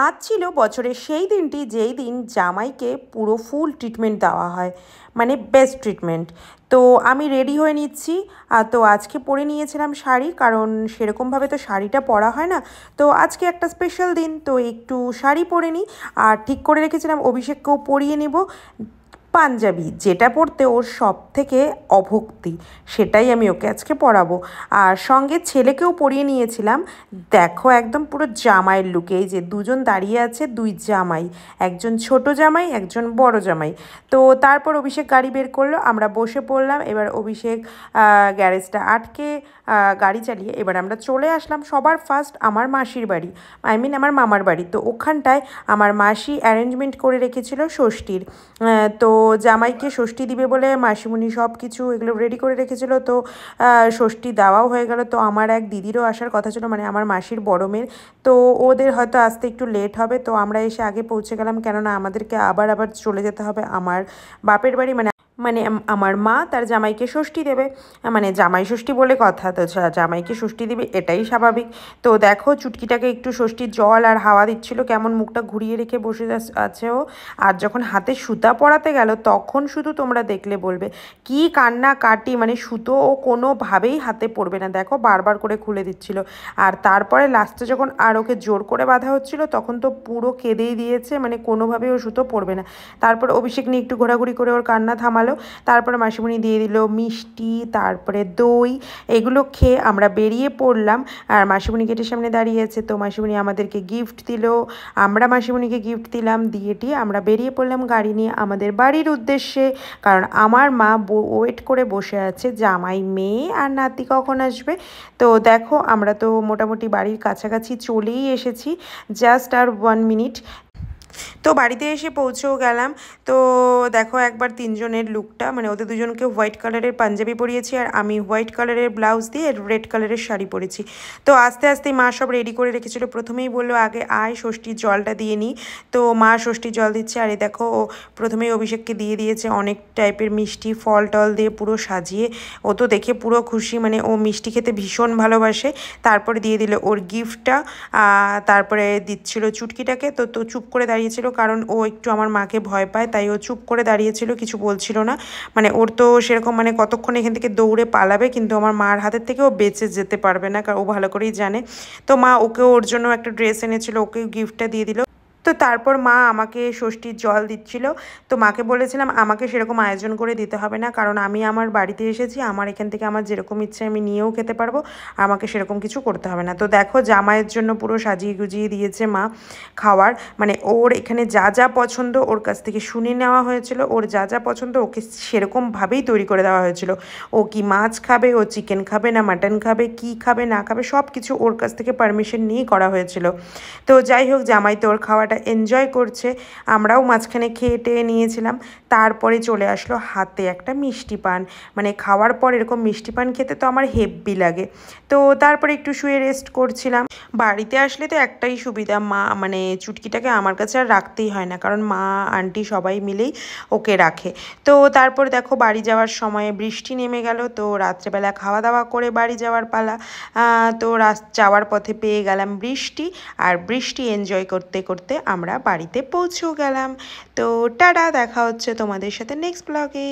আজ ছিল বছরের সেই দিনটি যেই দিন জামাইকে পুরো ফুল ট্রিটমেন্ট দেওয়া হয়, মানে বেস্ট ট্রিটমেন্ট। তো আমি রেডি হয়ে নিচ্ছি। তো আজকে পরে নিয়েছিলাম শাড়ি, কারণ সেরকমভাবে তো শাড়িটা পরা হয় না। তো আজকে একটা স্পেশাল দিন, তো একটু শাড়ি পরে নিই। আর ঠিক করে রেখেছিলাম অভিষেককেও পরিয়ে নেব পাঞ্জাবি, যেটা পরতে ওর সব থেকে অভক্তি, সেটাই আমি ওকে আজকে পরাবো। আর সঙ্গে ছেলেকেও পরিয়ে নিয়েছিলাম। দেখো একদম পুরো জামাইয়ের লুকে, এই যে দুজন দাঁড়িয়ে আছে, দুই জামাই, একজন ছোট জামাই একজন বড় জামাই। তো তারপর অভিষেক গাড়ি বের করলো, আমরা বসে পড়লাম। এবার অভিষেক গ্যারেজটা আটকে গাড়ি চালিয়ে এবার আমরা চলে আসলাম সবার ফার্স্ট আমার মাসির বাড়ি, আমার মামার বাড়ি। তো ওখানটায় আমার মাসি অ্যারেঞ্জমেন্ট করে রেখেছিল ষষ্ঠীর। তো জামাইকে ষষ্ঠী দিবে বলে মাসিমণি সব কিছু এগুলো রেডি করে রেখেছিল। তো ষষ্ঠী দেওয়াও হয়ে গেল। তো আমার এক দিদিরও আসার কথা ছিল, মানে আমার মাসির বড় মেয়ের। তো ওদের হয়তো আসতে একটু লেট হবে, তো আমরা এসে আগে পৌঁছে গেলাম, কেননা আমাদেরকে আবার চলে যেতে হবে আমার বাপের বাড়ি। মানে মানে আমার মা তার জামাইকে ষষ্ঠী দেবে, মানে জামাই ষষ্ঠী বলে কথা, তো জামাইকে ষষ্ঠী দিবে, এটাই স্বাভাবিক। তো দেখো চুটকিটাকে একটু ষষ্ঠীর জল আর হাওয়া দিচ্ছিল, কেমন মুখটা ঘুরিয়ে রেখে বসে আছে ও। আর যখন হাতে সুতা পরাতে গেল তখন শুধু তোমরা দেখলে বলবে কি কান্না কাটি, মানে সুতো ও কোনোভাবেই হাতে পড়বে না, দেখো বারবার করে খুলে দিচ্ছিল। আর তারপরে লাস্টে যখন আর ওকে জোর করে বাঁধা হচ্ছিল তখন তো পুরো কেঁদেই দিয়েছে, মানে কোনোভাবেই ও সুতো পড়বে না। তারপর অভিষেক নিয়ে একটু ঘোরাঘুরি করে ওর কান্না থামালো। তারপরে মাসিমণি দিয়ে দিল মিষ্টি, তারপরে দই, এগুলো খেয়ে আমরা বেরিয়ে পড়লাম। আর মাসিমণি গেটের সামনে দাঁড়িয়ে আছে, তো মাসিমণি আমাদেরকে গিফট দিল, আমরা মাসিমণিকে গিফট দিলাম, দিয়ে আমরা বেরিয়ে পড়লাম গাড়ি নিয়ে আমাদের বাড়ির উদ্দেশ্যে। কারণ আমার মা ওয়েট করে বসে আছে জামাই, মেয়ে আর নাতি কখন আসবে। তো দেখো আমরা তো মোটামুটি বাড়ির কাছাকাছি চলেই এসেছি, জাস্ট আর 1 মিনিট। তো বাড়িতে এসে পৌঁছেও গেলাম। তো দেখো একবার তিনজনের লুকটা, মানে ওদের দুজনকে হোয়াইট কালারের পাঞ্জাবি পরিয়েছি আর আমি হোয়াইট কালারের ব্লাউজ দিয়ে রেড কালারের শাড়ি পরেছি। তো আস্তে আস্তে মা সব রেডি করে রেখেছিল, প্রথমেই বললো আগে আয় ষষ্ঠীর জলটা দিয়ে নিই। তো মা ষষ্ঠীর জল দিচ্ছে, আর এই দেখো প্রথমেই অভিষেককে দিয়ে দিয়েছে অনেক টাইপের মিষ্টি, ফল টল দিয়ে পুরো সাজিয়ে। ও তো দেখে পুরো খুশি, মানে ও মিষ্টি খেতে ভীষণ ভালোবাসে। তারপরে দিয়ে দিল ওর গিফটটা, তারপরে দিচ্ছিল চুটকিটাকে। তো তো চুপ করে দাঁড়িয়েছিল, কারণ ও একটু আমার মাকে ভয় পায়, তাই ও চুপ করে দাঁড়িয়েছিল, কিছু বলছিল না। মানে ওর তো সেরকম, মানে কতক্ষণ এখান থেকে দৌড়ে পালাবে, কিন্তু আমার মার হাতের থেকে ও বেঁচে যেতে পারবে না, কারণ ও ভালো করেই জানে। তো মা ওকেও ওর জন্য একটা ড্রেস এনেছিল, ওকে গিফটটা দিয়ে দিল। তো তারপর মা আমাকে ষষ্ঠীর জল দিচ্ছিল। তো মাকে বলেছিলাম আমাকে সেরকম আয়োজন করে দিতে হবে না, কারণ আমি আমার বাড়িতে এসেছি, আমার এখান থেকে আমার যেরকম ইচ্ছে আমি নিয়েও খেতে পারবো, আমাকে সেরকম কিছু করতে হবে না। তো দেখো জামাইয়ের জন্য পুরো সাজিয়ে গুজিয়ে দিয়েছে মা খাওয়ার, মানে ওর এখানে যা যা পছন্দ ওর কাছ থেকে শুনে নেওয়া হয়েছিল, ওর যা যা পছন্দ ওকে সেরকমভাবেই তৈরি করে দেওয়া হয়েছিল। ও কি মাছ খাবে, ও চিকেন খাবে না মাটন খাবে, কি খাবে না খাবে, সব কিছু ওর কাছ থেকে পারমিশন নিয়েই করা হয়েছিল। তো যাই হোক জামাই তো ওর খাওয়াটা এনজয় করছে, আমরাও মাঝখানে খেয়ে টেয়ে নিয়েছিলাম। তারপরে চলে আসলো হাতে একটা মিষ্টি পান, মানে খাওয়ার পর এরকম মিষ্টি পান খেতে তো আমার হেব্বি লাগে। তো তারপরে একটু শুয়ে রেস্ট করছিলাম। বাড়িতে আসলে তো একটাই সুবিধা, মা মানে চুটকিটাকে আমার কাছে আর রাখতেই হয় না, কারণ মা আন্টি সবাই মিলেই ওকে রাখে। তো তারপর দেখো বাড়ি যাওয়ার সময় বৃষ্টি নেমে গেল, তো রাত্রেবেলা খাওয়া দাওয়া করে বাড়ি যাওয়ার পালা। তো যাওয়ার পথে পেয়ে গেলাম বৃষ্টি, আর বৃষ্টি এনজয় করতে করতে আমরা বাড়িতে পৌঁছেও গেলাম। তো টাটা, দেখা হচ্ছে তোমাদের সাথে নেক্সট ব্লগে।